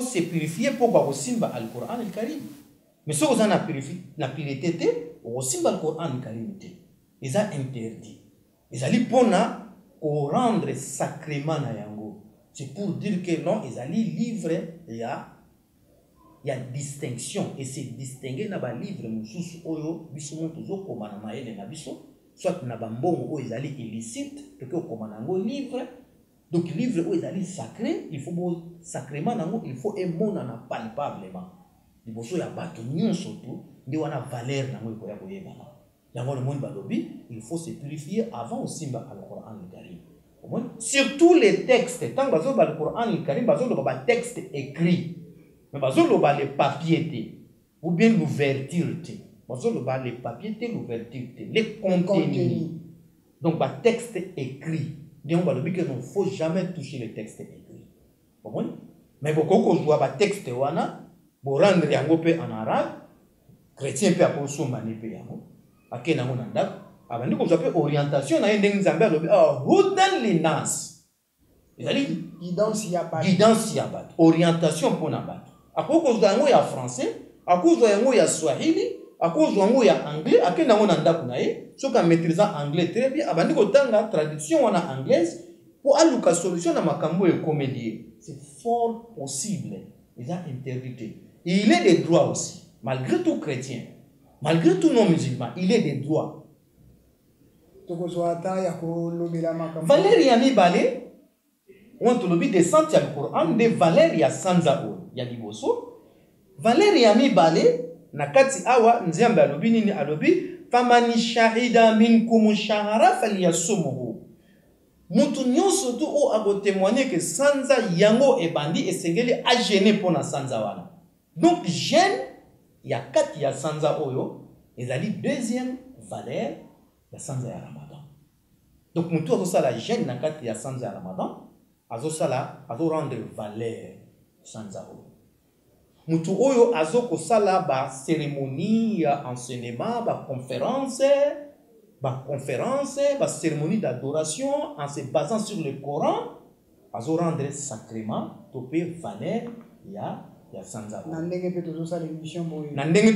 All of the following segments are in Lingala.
faut se purifier pour ba simba al-Qur'an al-Karim. Mais si vous en avez la pureté, vous simba al-Qur'an al-Karim. Ils ont interdit. Ils allaient pour rendre sacrément na yango. C'est pour dire que non, ils allaient livrer il y a distinction et c'est distinguer na ba livre mususu oyo biso moto zo komana maele na biso soit na ba mbongo oyo ezali illicite que komana ngo livre. Donc livre oyo ezali sacré, il faut bon sacrément nango, il faut emona na palpablement. Liboso ya bato nyonso to ndi wana valeur nango ko ya koyebana. Yango le monde balobi, il faut se purifier avant simba al-Qur'an al-Karim. Surtout les textes, tant bazo ba al-Qur'an al-Karim bazo lo ba texte écrit. Mais bazo lo ba les papiers ou bien l'ouverture te. Bazo lo ba les papiers te, l'ouverture te, les contenus. Donc ba texte écrit. Donc il ne faut jamais toucher les textes écrits. Mais beaucoup qu'on voit ba texte wana, pour rendre yango pe en arabe, chrétien pe apo so mani pe yango. Akena ngo nanda, abandi ko zape orientation na ndenge nzambe alobi hudan linas. Ezali guidance ya bato, orientation pour na bato. Akoko zango ya français, akoko yango ya swahili, akoko zango ya anglais, akena ngo nanda kunaye, soka maîtrisant anglais très bien, abandi ko tanga traduction wana anglaise pour aluka solution na makambo e comédie. C'est fort possible. Ils ont interdit. Et il est des droits aussi, malgré tout chrétien. Malgré tout non musulman, il est des droits. Valérie Ami Balé, on te lobby des centaines du Coran, de Valérie Sanza O, Yaliboso. Valérie Ami Balé, Nakati Awa, Nziamba Lobi Nini Alobi, Famani Shahida Minkum Shahara Faliasumuhu. Mutu nyonso tu o abo témoigner que Sanza Yango et Bandi et Sengeli a gêné pour na Sanza Wana. Donc, gêne. Il y a 4 il y a Sanza Oyo, et la deuxième valeur, il y a Sanza ya Ramadan. Donc, nous tous la gêne dans 4 il y a Sanza ya Ramadan, azo rendre valeur Sanza Oyo. Nous tous Oyo azo ko sala ba cérémonie, enseignement, ba conférence, ba cérémonie d'adoration en se basant sur le Coran, azo rendre sacrément, topé valeur, il y a Sanza. Nandenge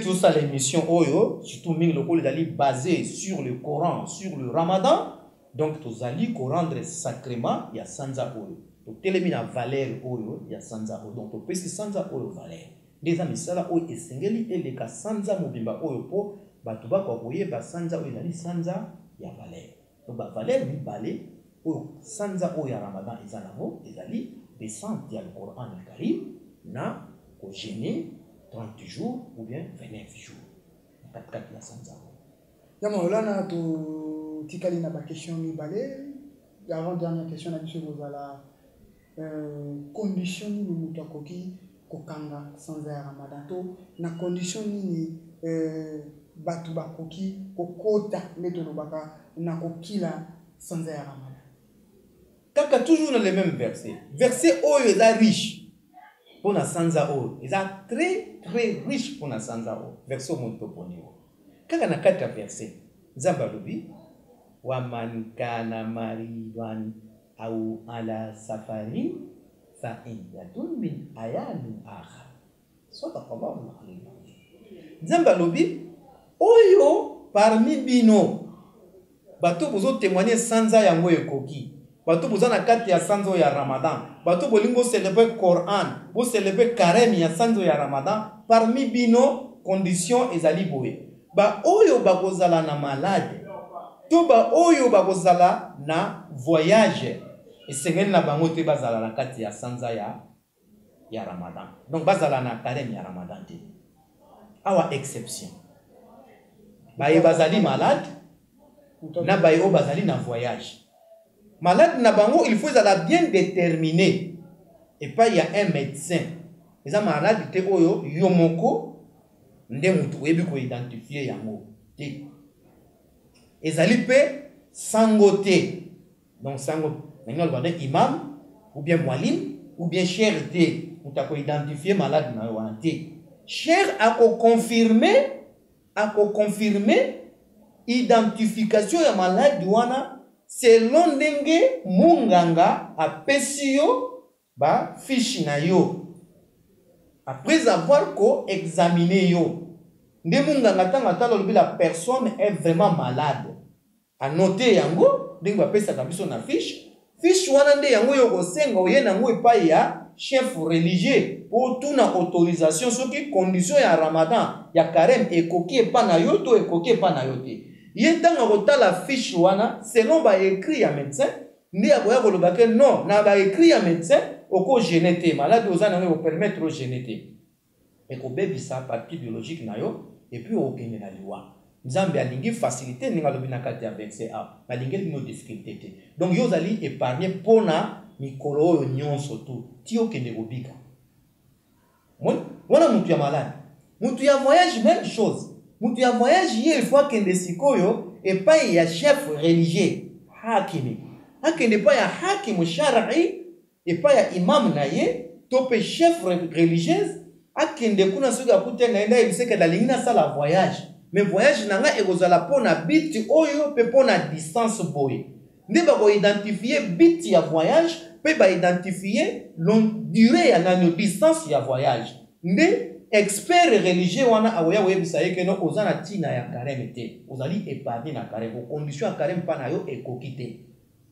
tout ça l'émission Oyo, surtout Ming Lokol dali basé sur le Coran, sur le Ramadan. Donc tous ali ko rendre sacrément il y a Sanza Oyo. Donc télémina valeur Oyo il y a Sanza Oyo. Donc peut c'est Sanza Oyo valeur. Des amis sala Oyo esengeli et les ka Sanza mobimba Oyo po batuba ko koye ba Sanza Oyo dali Sanza ya valeur. Donc ba valeur mi balé Oyo Sanza Oyo ya Ramadan izanamo ezali descente ya le Coran al-Karim na gêner 30 jours ou bien 29 jours. 4 la Sanza. Yama olana to tikali na ba question mi balé. Avant dernière question na biso bozala condition ni mutu akoki kokanga Sanza ya Ramadan to na condition ni batu bakoki kokota meto baka na kokila Sanza ya Ramadan. Kaka toujours dans les mêmes versets. Verset oyo est riche. Pour la Sanza O, ils sont très riches pour la Sanza O. Verset Montoponio. Quand on a 4 versets, Zambalobi, Waman kana maridwan au ala safari, fa indiyatun min ayamin akha. Soit à comment on a Zambalobi, Oyo parmi bino, bato bozo témoigner Sanza yango ekoki. Bato bozo na 4 ya Sanza ya Ramadan. Bato bolingo célébrer Coran, vous célébrer carême ya Sanzo ya Ramadan, parmi bino conditions ezali boye. Ba oyo bakozala na malade, to ba oyo bakozala na voyage, esengeli na bango te bazala na kati ya Sanza ya Ramadan. Donc bazala na carême ya Ramadan te. Awa exception. Baye bazali malade, na baye o bazali na voyage. Malade na bango, il faut bien déterminer. Et pas il y a un médecin. Les malades te oyo yomoko nde mutu oyebi ko identifier yango te. Ezali pe sangote. Donc sango maintenant le imam ou bien mualim ou bien cher te mutu ko identifier malade na wana te. Cher a ko confirmer identification ya malade wana selon ndenge munganga apesi yo ba fiche na yo Après avoir examiné yo, la personne est vraiment malade. À noter yango, ndenge pesa kabiso na fiche. Fiche wana nde yango yo kosenga oye nango epai ya chef religieux pour tout na autorisation soki condition ya Ramadan ya carême ekoki epa na yo to ekoki epa na yo te. Ye tanga kotala fiche wana selon ba écrit ya médecin ndi akoya koloba ke non na ba écrit ya médecin oko gêner te malade ozana ngo permettre o gêner te. Eko bebisa partie biologique na yo et puis okende na liwa. Nzambe alingi facilité ninga lobi na kati ya verset A. Alingi no difficulté te. Donc yo zali épargner pona mikolo oyo nyonso tu. Ti okende kobika. Wana mutu ya malade. Mutu ya voyage même chose. Mutu ya voyage ye il faut kende sikoyo epai ya chef religieux. Hakimi. Hakende pa ya hakimu shar'i epai ya imam na ye tope chef religieuse akende kuna soka kutenga enda ebiseka dalingi na sala voyage. Mais voyage nanga ekozala pona biti oyo pe pona distance boy. Nde ba ko identifier biti ya voyage pe ba identifier long durée ya nano distance ya voyage. Nde expert religieux wana awoya webisa yeke no ozana tina ya carême te. Ozali épargné na carême, condition ya carême pa na yo ekokite.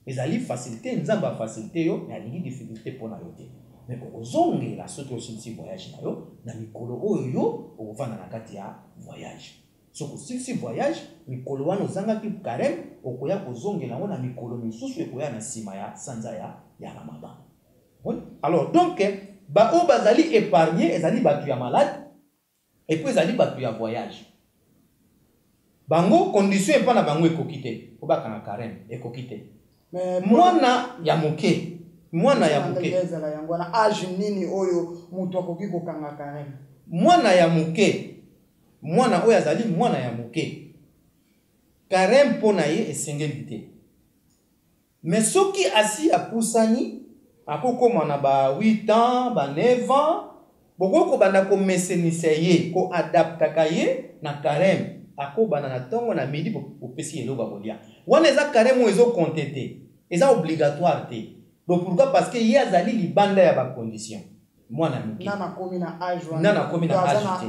Ezali facilité nzamba facilité yo na lingi difficulté pona yo te. Mais ozonge la soki osilisi voyage na yo na mikolo oyo yo okofanda na kati ya voyage. Soko si voyage mikolo wana ozangaki carême okoya kozongela ngo na mikolo misusu ekoya na sima ya sanza ya Ramadan. Alors donc ba o bazali épargné ezali batu ya malade et puis ezali batu ya voyage. Bango condition epa na bango ekokite obaka na carême ekokite. Mais mwana ya moke mwana ya moke na âge nini oyo mutu akoki kokanga carême. Mwana ya moke mwana oyo azali mwana ya moke carême pona ye esengeli te. Mais soki asi apusani akokoma na ba 8 ans ba 9 ans boko banda ko mesenisa ye ko adaptaka ye na carême akobana na tongo na midi opesi eloba kolia wana eza carême ezo compter eza obligatoire te. Donc pourquoi? Parce que ye azali libanda ya ba condition. Mwana muki nana komi na âge wana nana komi na âge te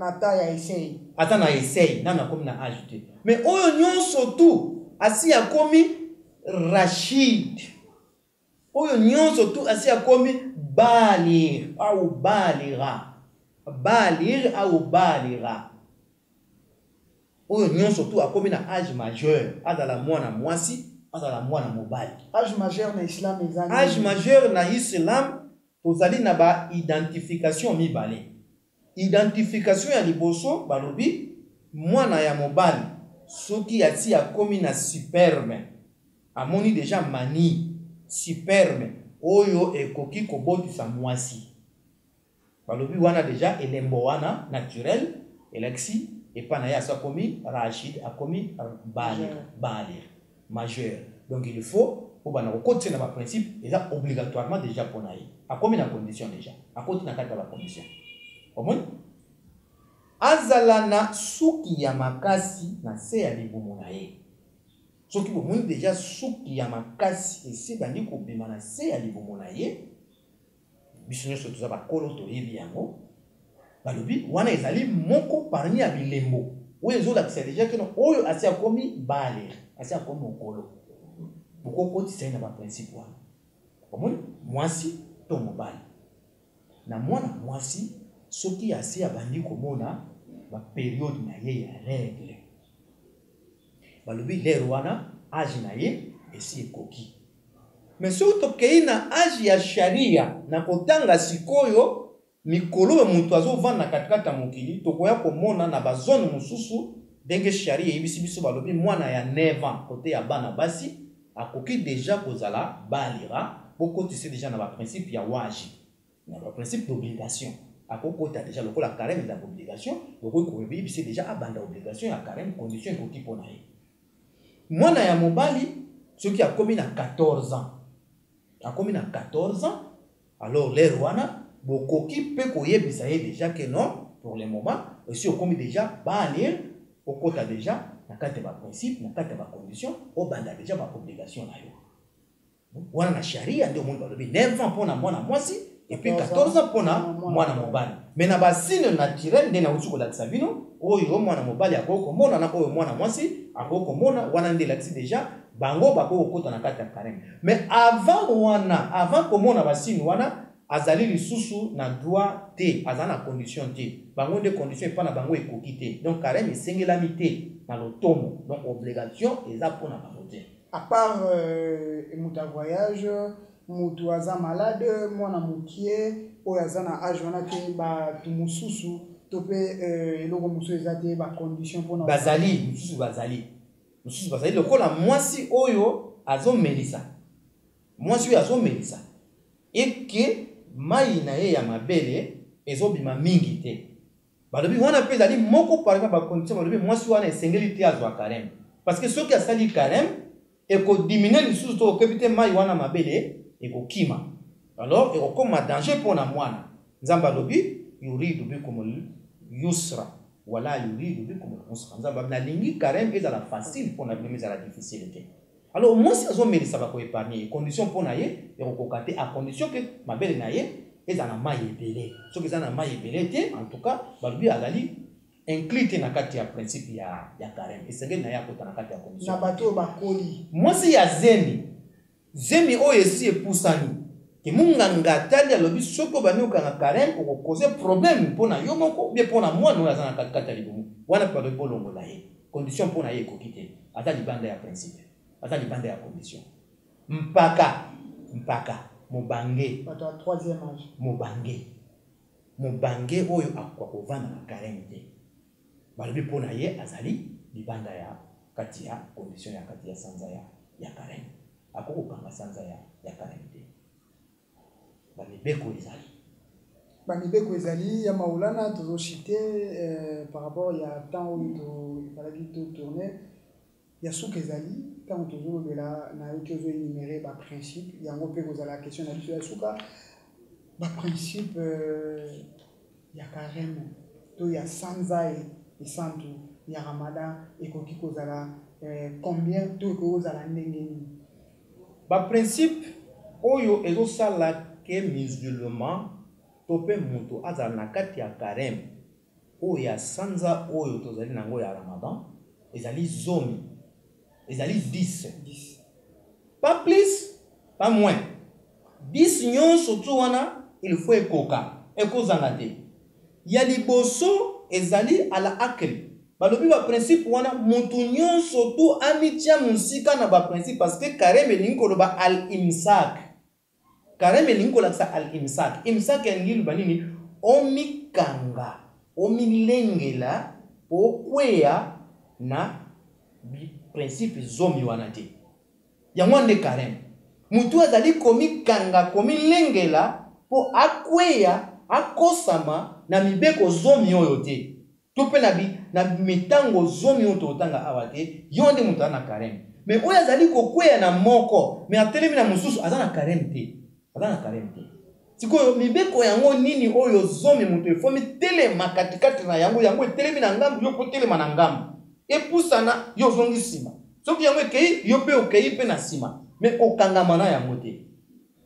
na ta ya essaye ata na essaye nana komi na âge te. Mais oyo nyonso tu asi akomi Rachid oyo nyonso tu asi akomi balir au balira oyo nyonso tu akomi na âge majeur azala mwana mwasi azala mwana mobali. Âge majeur na islam ezali âge majeur na islam tozali na ba identification mibale. Identification ya liboso balobi mwana ya mobali soki ati akomi na sperme amoni déjà mani sperme oyo ekoki kobotisa mwasi balobi wana déjà elembo wana naturel elexi epana ya akomi Rachid akomi balir majeur. Donc il faut pour bana côté na ba principe est obligatoirement déjà pour naï a combien de conditions déjà à côté na kata ba condition au moins azalana suki ya makasi na se ya libumu na ye soki bo moins déjà suki ya makasi esi bandi ko bima na se ya libumu na ye bisinyo so tuza ba kolo to yebi yango balobi wana ezali moko parmi ya bilembo oyo zo la déjà que no oyo asia komi bale asia komi okolo boko kotisa na ba principe wana omoni mwasi to mobali na mwana mwasi soki asi abandi komona ba période na ye ya règle balobi lero wana âge na ye esi ekoki. Mais soki tokei na âge ya sharia na kotanga sikoyo mikolo mutu azovanda na katikata mokili tokoya komona na ba zone mosusu ndenge sharia yebisi biso balobi mwana ya 9 ans kote ya bana basi akoki déjà kozala balira bokotisi déjà na ba principe ya waji na ba principe d'obligation akokota déjà lokola carême da obligation lokola ko yebisi déjà abanda obligation ya carême condition ekoki pona ye. Mwana ya mobali soki akomi na 14 ans akomi na 14 ans alors les wana bokoki pe koyebisa ye déjà que non pour le moment aussi okomi déjà balir okota déjà na kati ba principe na kati ba condition obanda déjà ba obligation na yo wana na sharia ndio monde balobi 9 ans pona mwana mwasi et puis 14 ans pona mwana mobali mais na basine naturel nde na uti kolakisa bino oyo mwana mobali akokomona na oyo mwana mwasi akokomona wana nde lakisi deja bango bakokota na kati ya carême mais avant komona basine wana azali lisusu na droit te azali na condition te bango nde condition epa na bango ekoki te donc carême esengelami te na lotomo donc obligation eza mpona bango te à part moto ya voyage moto aza malade mwana mokie oyo aza na age wana te bato mosusu to mpe eloko mosusu eza te bacondition mpona bazali mosusu bazali lokola mwasi oyo azomelisa eke mai na ye ya mabele ezobima mingi te balobi wana mpe ezali moko par exemple bacondition balobi mwasi wana esengeli te azwa carême parce que soki asali carême ekodimine lisusu to okebi te mai wana mabele ekokima alors ekokoma danger mpona mwana nzambe alobi yuridu bikum yusra wala yuridu bikum usra nzambe nalingi carême ezala facile mpona bino ezala difficile te alors mwasi azomelisa bakoepargne condition mpona ye ekokoka te a condition ke mabele na ye eza na mai ebele soki eza na mai ebele te en tout cas balobi azali inclus te na kati ya principe ya carême esengeli na ye akota na kati ya condition na bato oyo bakoli mwasi ya zemi oyo esi epusani ke munganga atali alobi soki obani okanga carême okokoze problème mpona yo moko bie mpona mwana oyo aza na kati ya libumu wana mpe balobi bolongola ye condition mpona ye ekoki te ata libanda ya principe ata libanda ya condition mpaka mobange bato ya 3e âge mobange oyo akoka kovanda na carême te balobi mpona ye azali libanda ya kati ya condition ya kati ya sanza ya carême akokokanga sanza ya carême te bamibeko ezali ya maulana tozochite par rapport ya temps oyo ezalaki totourne ya suka ezali ntango tozolobela nayoki ozoenumere baprincipe yango mpe kozala question na biso ya suka baprincipe ya carême to ya sanza esantu ya ramadan ekoki kozala combien to ekoki kozala ndenge nini baprincipe oyo ezosala ke musulman to mpe moto azala na kati ya carême oyo ya sanza oyo tozali nango ya ramadan ezali zomi ezali 10 pas plus pas moins 10 nyonso tu wana il faut ekozanga te ya liboso ezali ala akli balobi baprincipe wana moto nyonso tu amitia mosika na baprincipe parce que carême elingi koloba al imsak carême elingi kolakisa al imsak imsak elingi loba nini omikanga omilengela okweya na principe zomi wana te yango nde carême mutu azali komikanga komilengela po akweya akosama na mibeko zomi oyo te to mpe na mitango zomi oyo totanga awa te yo nde mutu aza na carême mais oyo azali kokweya na moko mais atelemi na mosusu aza na carême te sikoyo mibeko yango nini oyo zomi mutu efomi telema katikati na yango etelemi na ngambu yo po telema na ngambu epusana yo zongi nsima soki yango ekei yo mpe okei mpe na nsima mais okangama na yango te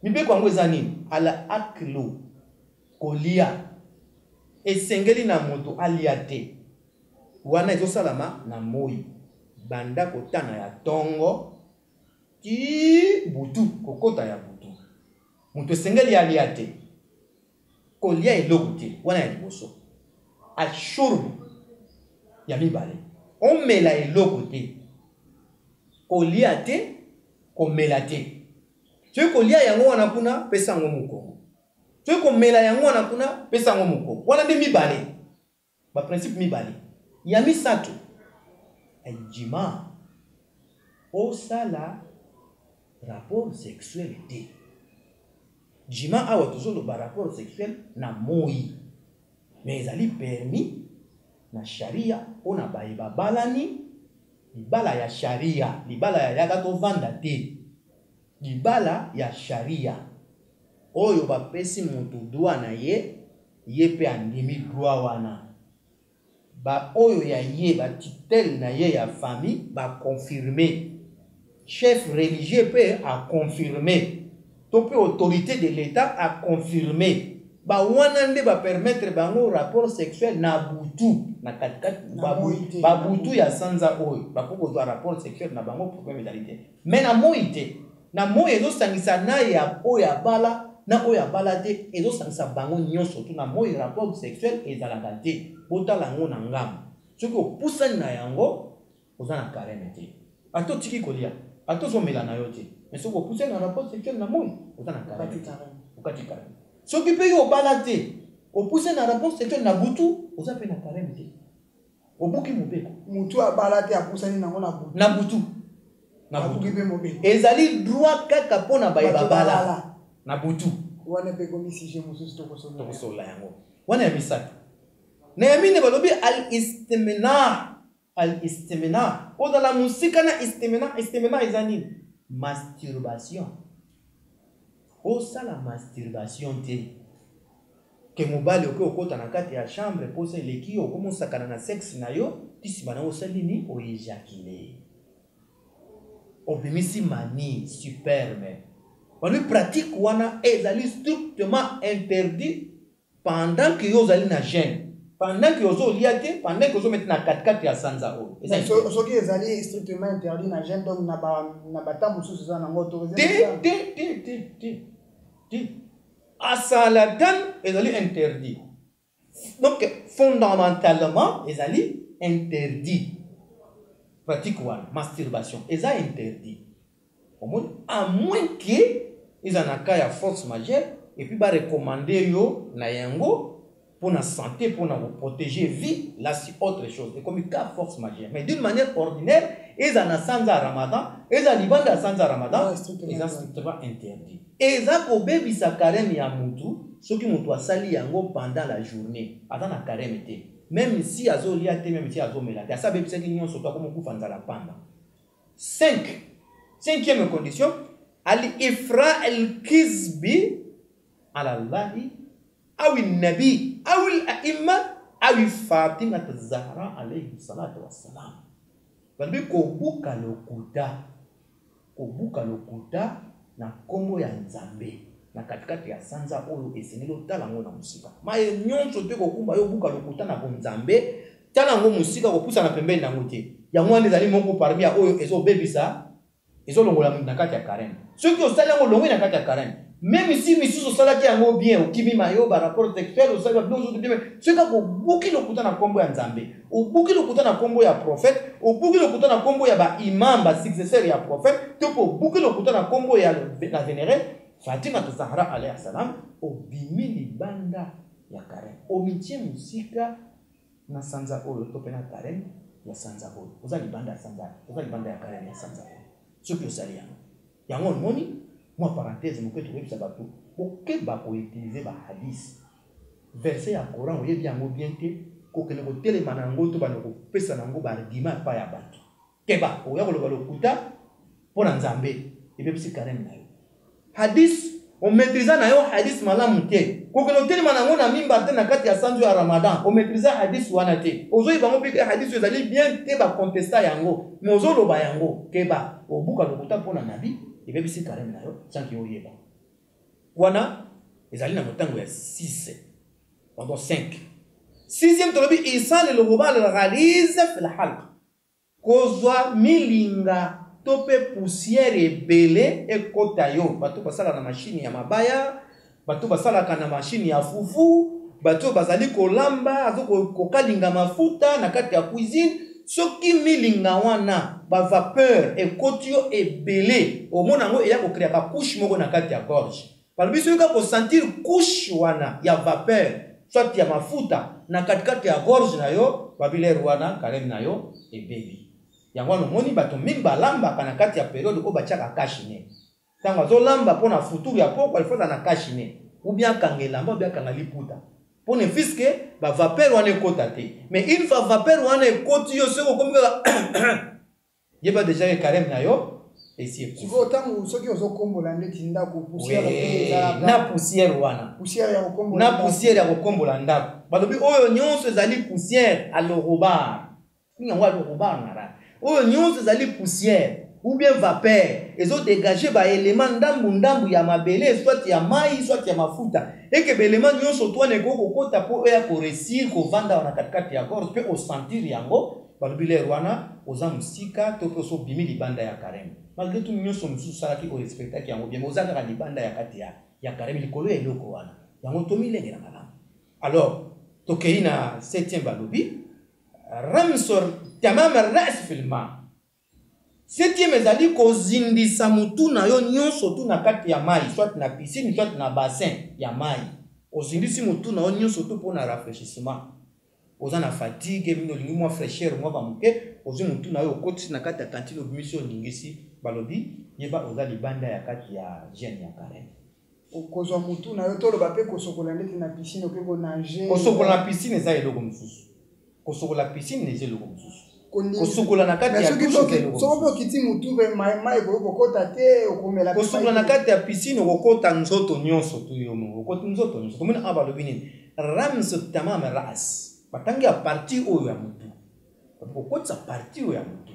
mibeko yango eza nini ala aklo kolia esengeli na moto alia te wana ezosalama na moi banda kotana ya tongo ti butu kokota ya butu moto esengeli alia te kolia eloko te wana ya liboso ashurbu ya mibale omela eloko te kolia te komela te soki kolia yango wana kuna pesa yango mokongo soki komela yango wana kuna pesa yango mokongo wana nde mibale baprincipe mibale ya misato ejima osala rapport sexuel te jima awa tozoloba rapport sexuel na moi mais ezali permis na sharia mpona bayeba balani libala ya sharia libala ya yaka tovanda te libala ya sharia oyo bapesi moto droit na ye mpe andimi droit wana ba oyo ya ye batitele na ye ya famille baconfirme chef religieux mpe aconfirme topé autorité de l'État a confirmé ba wana nde ba permettre bango rapport sexuel na butu na katikati ba butu ya sanza oyo ba poko za rapport sexuel na bango problème d'alité mais na moite na moye ezo sangisa na ya oya bala na oya bala te ezo sangisa bango nyonso tu na moye rapport sexuel ezalaka te botala ngo na ngam soki opusani na yango oza na carême te ato tiki kolia ato zomela na yo te mais soki opusani na rapport sexuel na moye oza na carême okati carême soki pe yo obala te opusani na rapport sexuel na butu oza pe na carême te obuki mobeko mutu abala te apusani nango na butu na butu ezali droit kaka pona bayeba bala na butu wana pe komi sije mususu tokosola yango wana ya misato na ya mine balobi al istimina odala musika na istimina eza nini masturbation osala masturbation te ke mobali oke okota na kati ya chambre posa eleki yo okomosakana na sexe na yo tisima na osali nini oejakile obimisi mani superme balobi pratique wana ezali strictement interdit pendant que yo ozali na jeune pendant que ozolia te pendant que ozomete na katikati ya sanza oyo soki ezali strictement interdit na jeune donc na batambo mosusu eza nango te asala tan ezali interdit donc fondamentalement ezali interdit pratique wana masturbation eza interdit omoni à moins que eza na cas ya force majeure et puis ba recommander yo na yango pour la santé, pour nous protéger vie, là c'est autre chose. Et comme il y a force majeure. Mais d'une manière ordinaire, ils ont sanza Ramadan, ils ont libanda sanza Ramadan, ils ont strictement interdit. Et ils ont bébé sa carême ya mutu, ce qui mutu a sali yango pendant la journée, avant la carême été. Même si azo liate, même si azo melate, ça bébé c'est qu'ils sont comme beaucoup fanza la panda. 5e condition, al-ifra al-kizbi ala Allahi أو النبي أو الأئمة أو فاطمة الزهراء عليه الصلاة والسلام. Balbi kobuka lokuta na kombo ya Nzambe na katikati ya sanza oyo esengeli otala ngo na musika. Maye nyonso te kokumba yo buka lokuta na Nzambe tala ngo musika kopusa na pembeni na ngote. Ya mwana ezali moko parmi ya oyo ezobebisa ezolongola na kati ya carême. Soki osala ngo longo na kati ya carême. Même si misusu salaki yango bien okimi mayo ba rapport sexuel osala biloko bien c'est ka bobuki lokuta na kombo ya Nzambe obuki lokuta na kombo ya prophète obuki lokuta na kombo ya ba imam ba successeur ya prophète to po buki lokuta na kombo ya la vénérée Fatima Zahra alayhi salam obimi libanda ya carême omitie musika na sanza oyo to pena carême ya sanza oyo oza libanda ya sanza oza libanda ya carême ya sanza oyo soki osali yango moni moi parenthèse mon peut ça bateau OK ba ko utiliser ba hadith verset ya Coran oyebi yango bien te ko kele ko telema na ngo to ba ko pesa na ngo ba argument pa ya bato keba oya ko lokuta pona Nzambe ebe bisi carême na yo hadith on maîtriser na yo hadith malamu te ko kele telema na ngo na mimba te na kati ya sanzo ya Ramadan on maîtriser hadith wana te ozo iba ngo bi hadith ezali bien te ba contester yango mais ozo loba yango keba obuka lokuta pona nabi et bien c'est carême na yo sans qu'il y ait wana ezali na motango ya 6 pendant 5 6e tolobi isal le rubal al ghaliz fi al halq kozwa milinga tope poussière ebele ekota yo bato basala na machine ya mabaya bato basala na machine ya fufu bato bazali kolamba azoko kokalinga mafuta na kati ya cuisine soki milinga wana ba vapeur ekoti yo ebele omona ngo eya ko créer ba couche moko na kati ya gorge palbi soki ko sentir couche wana ya vapeur soit ya mafuta na kati ya gorge na yo babiler wana carême na yo ebeli yango no moni bato mingi balamba kana kati ya période ko bachaka kashine tango zo lamba pona futuru ya poko alifata na kashine ou bien kangelamba ou bien kangaliputa pour ne fiske ba vapeur wana ekota te mais une fois vapeur wana ekoti yo seko comme yeba déjà carême na yo et si siko tango soki ozo kombola ndeti ndako poussière na poussière wana poussière ya kokombola na poussière ya kokombola ndako balobi oyo nyonso ezali poussière à l'orobar ninga wa l'orobar na ra oyo nyonso ezali poussière ou bien vapeur ils ont dégagé ba élément ndambu ya mabele soit ya mai soit ya mafuta et que élément nyonso to ne ko kokota po ya ko réussir ko vanda na katikati ya gorge pe au sentir yango balobile rwana oza musika to pe so bimi libanda ya carême malgré tout nyonso mususu salaki o respectaki yango bien oza ka libanda ya kati ya carême likolo ya eloko wana yango to milenge na malamu alors tokeina 7e balobi ramsor tamam ras fil ma 7e ezali kozindisa mutu na yo nyonso tu na kati ya mai soit na piscine soit na bassin ya mai ozindisi mutu na yo nyonso tu pona rafraîchissement oza na fatigue mino lingi mwa fraîcheur mwa bamuke ozi mutu na yo okoti na kati ya cantine obimisi olingisi balobi yeba oza libanda ya kati ya jeune ya carême kozwa mutu na yo toloba pe kosokola ndeti na piscine oke konager kosokola na piscine eza eloko mosusu kosokola piscine eza eloko mosusu kosokola na kati ya douche soko pe okiti mutu pe mai kokota te okomela kosokola na kati ya piscine okokota nzoto nyonso tu yo mo okoti nzoto nyonso komona aba lobi nini rams tamam ras batangi ya parti oyo ya mutu okotisa parti oyo ya mutu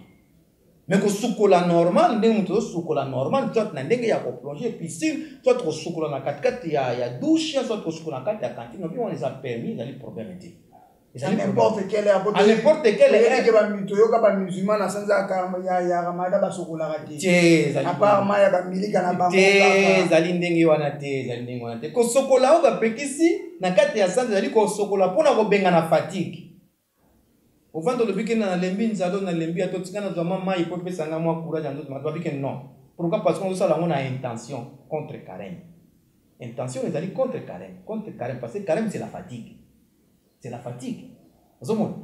mais kosukola normal ndenge mutu osukola normal soit na ndenge ya koplonger piscine soit kosukola na katikati ya douche soit kosukola na kati ya cantine obi on les a permis ezali problème te n'importe quelle heure à n'importe quelle heure que ba mito yo ka ba musulman na sanza ka ya ramada ba sokola rati à part ma ya ba milika na bango te zali ndenge wana te ko sokola o ba pekisi na kati ya sanza zali ko sokola pona ko benga na fatigue au vent de l'obike na lembi nzalo na lembi atotika na zama mai po pesa nga mwa courage ndoto ma babike non pourquoi parce qu'on ça la on a intention contre carême intention ezali contre carême parce que carême c'est la fatigue. C'est la fatigue.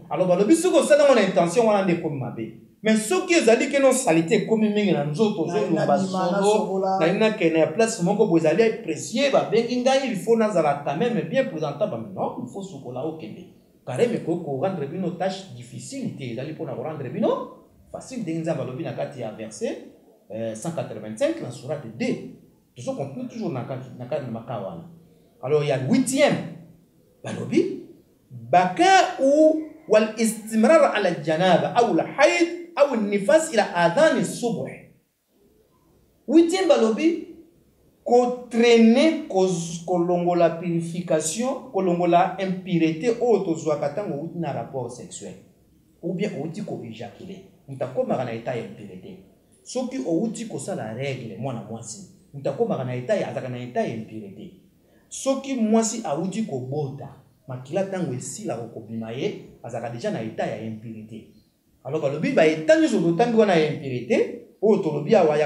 Alors, balobi soko ça dans mon intention wana ndeko mabe. Mais ce qui ezali que non salité comme mingi na nzoto zo lumba solo na ina kena place moko bozali apprécier ba bengi ngai il faut nazala quand même bien présentable non il faut sokola okende. Carême ko rendre bino tâche difficile te ezali pour na rendre bino facile denza balobi na kati ya verset 185 la sourate 2. Tout ça continue toujours na kati na makawana. Alors il y a 8e balobi بكاء والاستمرار على الجنابة أو الحيض أو النفاس إلى آذان الصبح. Huitième balobi ko traîner kolongo la purification kolongo la impureté auto zwakatango na rapport sexuel ou bien outi ko éjaculer mutakoma kana état ya impureté soki outi ko sala règle mwana mwasi mutakoma kana état ya azaka na état ya impureté soki mwasi outi ko bota makila tango esila kokobima ye azaka déjà na état ya impurité alors balobi ba état nyoso lotangi wana ya impurité oyo tolobi awa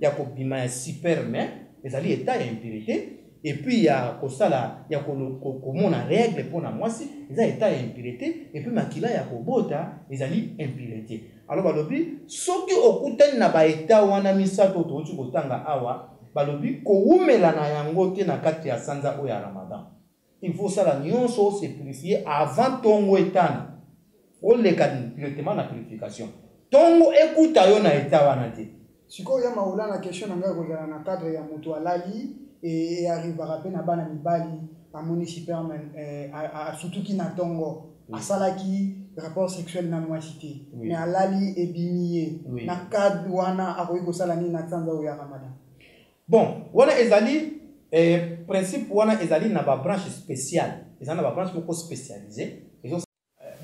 ya kobima ya superme ezali état ya impurité et puis ya kosala ya komona règle mpona mwasi eza état ya impurité et puis makila ya kobota ezali impurité alors balobi soki okutani na baétat wana misato touti kotanga awa balobi kowumela na yango te na kati ya sanza oyo ya ramadan. Il faut ça la nyonso se purifier avant tongo etana. O le kan directement na purification. Tongo ekuta yo na eta wana te. Siko ya maula na question nanga ko na cadre ya mutu alali et arrivera pe na bana mibali a municipalment surtout ki na tongo asalaki rapport sexuel na mwasité mais alali ebimiye na cadre wana akoyi ko sala ni na tsanza o ya Ramadan. Bon, wana ezali principe wana ezali na ba branche spéciale ezali na ba branche moko spécialisée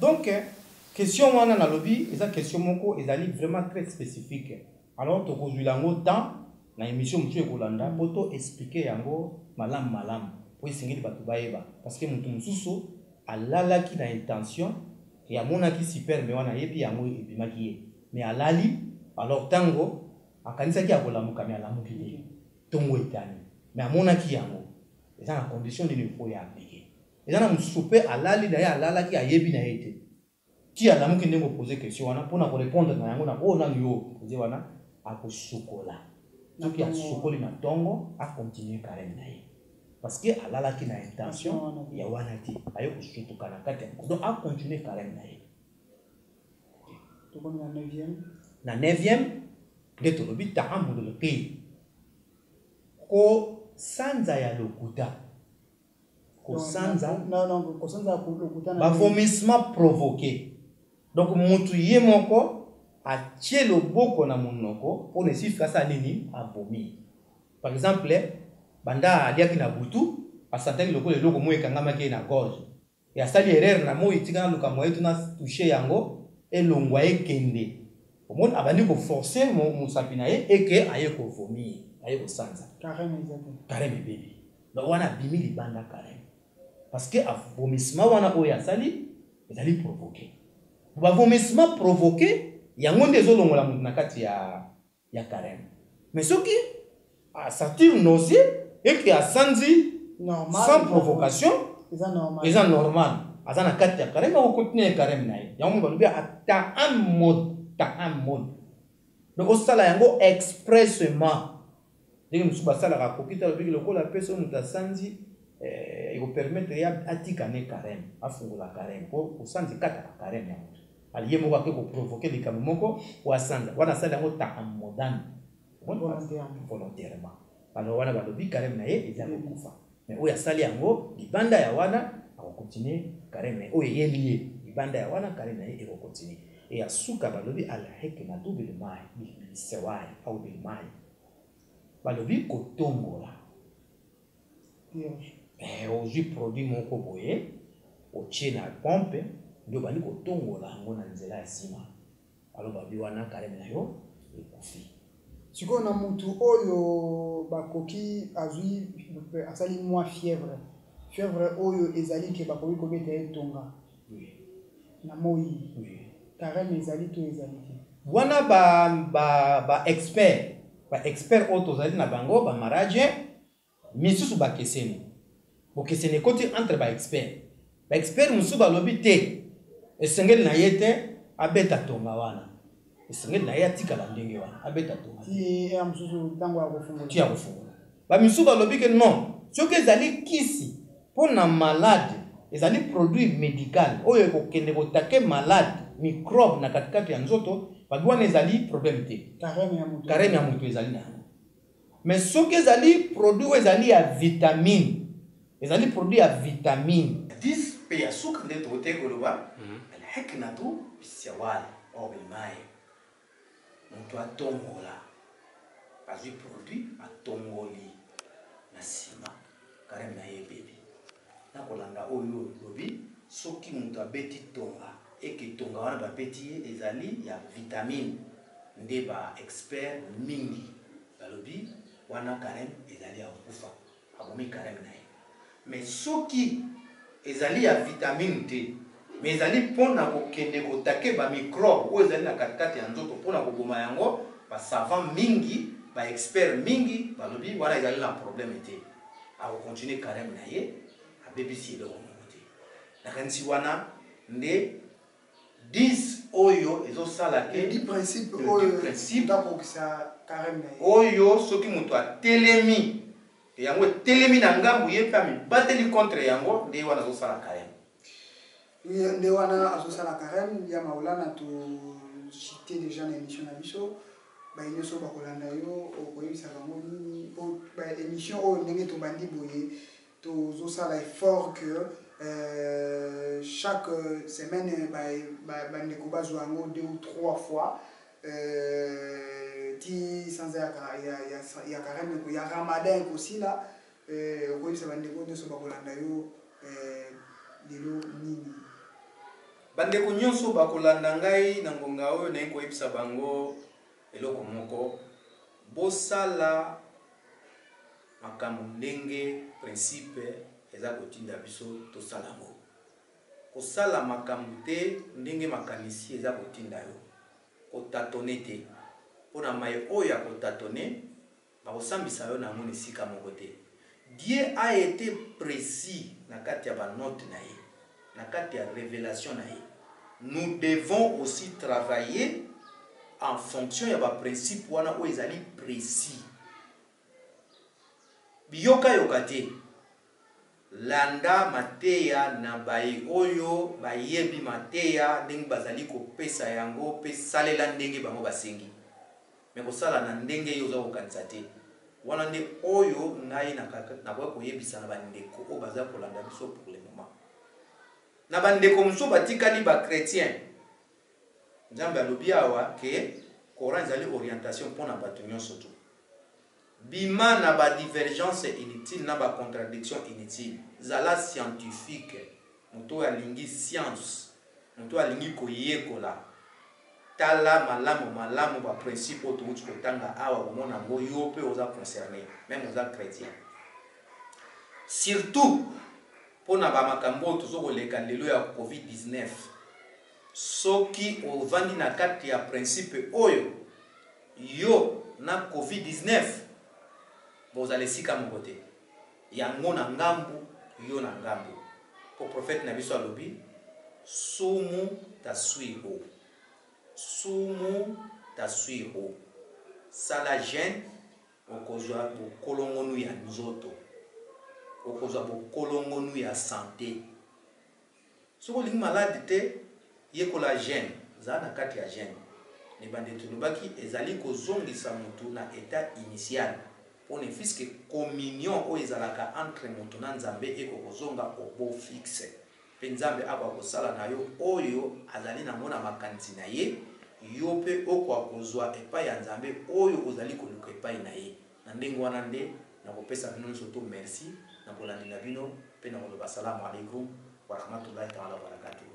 donc question wana na lobby eza question moko ezali vraiment très spécifique alors to kozwila ngo temps na émission mutu ekolanda poto expliquer yango malam po esengeli bato bayeba parce que mutu mususu alalaki na intention ya monaki super mais wana yebi yango ebimaki ye mais alali alors tango akanisaki akolamuka mais alamuki te tongo etani mais amonaki yango eza na condition de niveau ya appliquer eza na mususu pe alali da ya alalaki ayebi na ete ki alamuki ndenge poser question wana pona ko répondre na yango na ona yo poser wana akosukola soki asukoli na tongo a continuer carême na ye parce que alalaki na intention ya wana ti ayo kosutuka na kati donc a continuer carême na ye to ko na 9e na 9e nde tolobi taamul qi ko sanza ya lokuta ko sanza non ko sanza ya lokuta na vomissement provoqué donc mutu ye moko atie loboko na monoko pour ne sifika sa nini abomi. Par exemple, banda aliaki na butu asantaki lokola eloko mo ekangamaki na gorge. Et asali erreur na mo itika luka mo etu na toucher yango elongwa ekende. Omon abandi ko forcer mon sapina et que aye ko vomir, aye ko sanza. Carême exactement. Carême bébé. Donc wana bimi libanda carême. Parce que vomissement wana oya sali ezali provoquer. Ba vomissement provoquer yango ndezo longola mutu na kati ya carême. Mais soki a sentir nausée et que a sanzi normal sans provocation, c'est normal. C'est normal. Azana kati ya carême on continue carême na ye. Yango ba lobi ata un mode. Donc au sala yango expressement. Dès que nous sommes à la coquille, la personne nous a senti il vous permettre d'attiquer carême, à fond la carême, pour sentir quatre carême. Allié moi que pour provoquer les camomoko ou à sanda. On a ça dans votre temps moderne. Volontairement. Alors on a le bi carême naé et il kufa. Mais où y a sali yango, il banda ya wana, on continue carême naé. Où y est lié, il banda ya wana carême naé et on continue. Et à souka balobi al hek na double mai, il sewai au bil mai. Balobi kotongola. Oji produit mon koboye, otie na pompe, ndio bali kotongola ngo na nzela ya sima. Alors babi wana carême na yo ekufi. Siko na mutu oyo bakoki azui asali moi fièvre. Fièvre oyo ezali ke bakoki kobeta etonga. Oui. Na moi. Oui. Carême ezali to ezali. Wana ba expert. Ba expert auto zali na bango ba mariage misusu ba keseni. Bo keseni koti entre ba expert. Ba expert musu ba lobi te. Esengeli na yete abeta tonga wana. Esengeli na ya tika la ndenge wana abeta tonga. Ti e mususu tango ya kofungola. Ti ya kofungola. Ba misusu ba lobi ke non. Soki ezali kisi pona malade, ezali produit médical oyo ekokende kotake malade microbe na katikati ya nzoto. Bagwana ezali problème te. Carême ya mutu ezali na. Mais soki ezali produit ezali ya vitamine. Ezali produit ya vitamine. 10 pe ya sucre nde tote koloba. Alhek na tu bisiawali au bilmai. Mutu atongola. Azui produit atongoli na sima. Carême na ye bébé. Na kolanda oyo lobi soki mutu abeti tonga. Et que tonga wana ba beti ezali ya vitamine nde ba expert mingi balobi wana carême ezali ya kufa abomi carême na ye. Mais soki ezali ya vitamine te mais ezali pona kokende kotake ba microbe o ezali na katikati ya nzoto pona koboma yango ba savant mingi ba expert mingi balobi wana ezali na problème te a continuer carême na ye abebisi le remonter na kanisi wana nde 10 oyo ezo sala ke di principe d'abord que ça carême oyo soki mutu atelemi yango telemi na ngambu ye pa mi bateli contre yango nde wana zo sala carême nde wana azo sala carême ya maulana to cité déjà na émission na biso ba inyoso ba kolanda yo okoyisa bango nini ba émission oyo ndenge to bandi boye to zo sala effort que chaque semaine bandeko bazwango 2 ou 3 fois ti sanza ya carême ko ya ramadan aussi là ko bisa bandeko nyoso bakolanda yo lelo nini bandeko nyonso bakolanda ngai na ngonga oyo na ko yebisa bango eloko moko bosala makambo ndenge principe eza kotinda biso to salango kosala makambo te ndenge makanisi eza kotinda yo kotatone te pona mai oyo ya kotatone bakosambisa yo na ngoni sika moko te. Dieu a été précis na kati ya ba note na ye na kati ya révélation na ye. Nous devons aussi travailler en fonction ya ba principe wana oyo ezali précis biyoka yoka te landa mateya na bai oyo bayebi mateya ndenge bazali kopesa yango pe salela ndenge bango basengi me kosala na ndenge yo za kokanisa te wana nde oyo ngai na kwa koyebisa na bandeko o baza kolanda biso pour le moment na bandeko mosusu batikali ba chrétien nzambe alobi awa ke Coran ezali orientation pour na bato nyonso tu bima na ba divergence inutile na ba contradiction inutile zala scientifique moto alingi science moto alingi koyekola tala malamu ba principe to uti kotanga awa komona ngo yo pe oza concerné même oza chrétien surtout pour na ba makambo tozokoleka lelo ya covid-19 soki ovandi na kati ya principe oyo yo na covid-19 bozala sika moko te yango na ngambu yo na ngambu po prophète na biso alobi sumu taswiho sala jeune okozwa bokolongonu ya nzoto okozwa bokolongonu ya santé soko lingi malade te yekola jeune za na kati ya jeune ne bande tulubaki ezali kozongisa mutu na état initial pour ne fiske communion o ezalaka entre mutu na nzambe eko kozonga obo fixe pe nzambe aba kosala na yo oyo azali na mona makanisi na ye yo pe okwa kozwa epai ya nzambe oyo ozali koluka epai na ye na ndenge wana nde na kopesa bino soto merci na kolandela bino pe na koloba salamu alaikum wa rahmatullahi ta'ala wa barakatuh.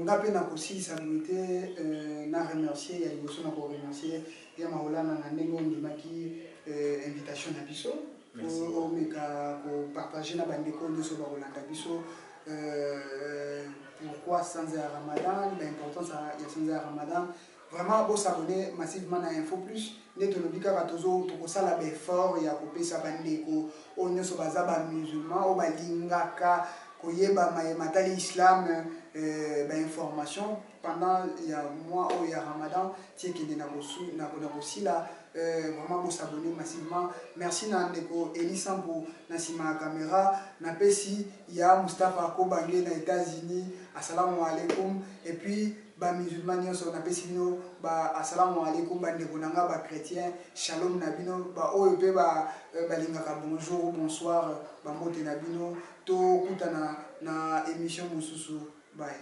Ngape na kosilisa te na remercier ya liboso na ko remercier ya maolana na ndenge ondimaki invitation na biso omeka ko partager na bandeko nyonso bakolanda biso pourquoi sanza ya Ramadan, l'importance ya sanza ya Ramadan. Vraiment beau s'abonner massivement à Info Plus ne tolobika katozo tokosala ba effort ya kopesa bandeko o nyonso baza ba musulman o balingaka koyeba matali islam ba information pendant ya mois au ya Ramadan tie que na kosila vraiment beau s'abonner massivement. Merci na ndeko Elisan pour na sima caméra na pesi ya Mustafa Kobange na États-Unis. Assalamu alaikum. Et puis ba musulman nyonso na pesi bino ba assalamu alaikum ba ndeko nanga ba chrétien shalom na bino ba oyo pe ba balingaka bonjour bonsoir ba mbote na bino to kutana na émission mususu bye.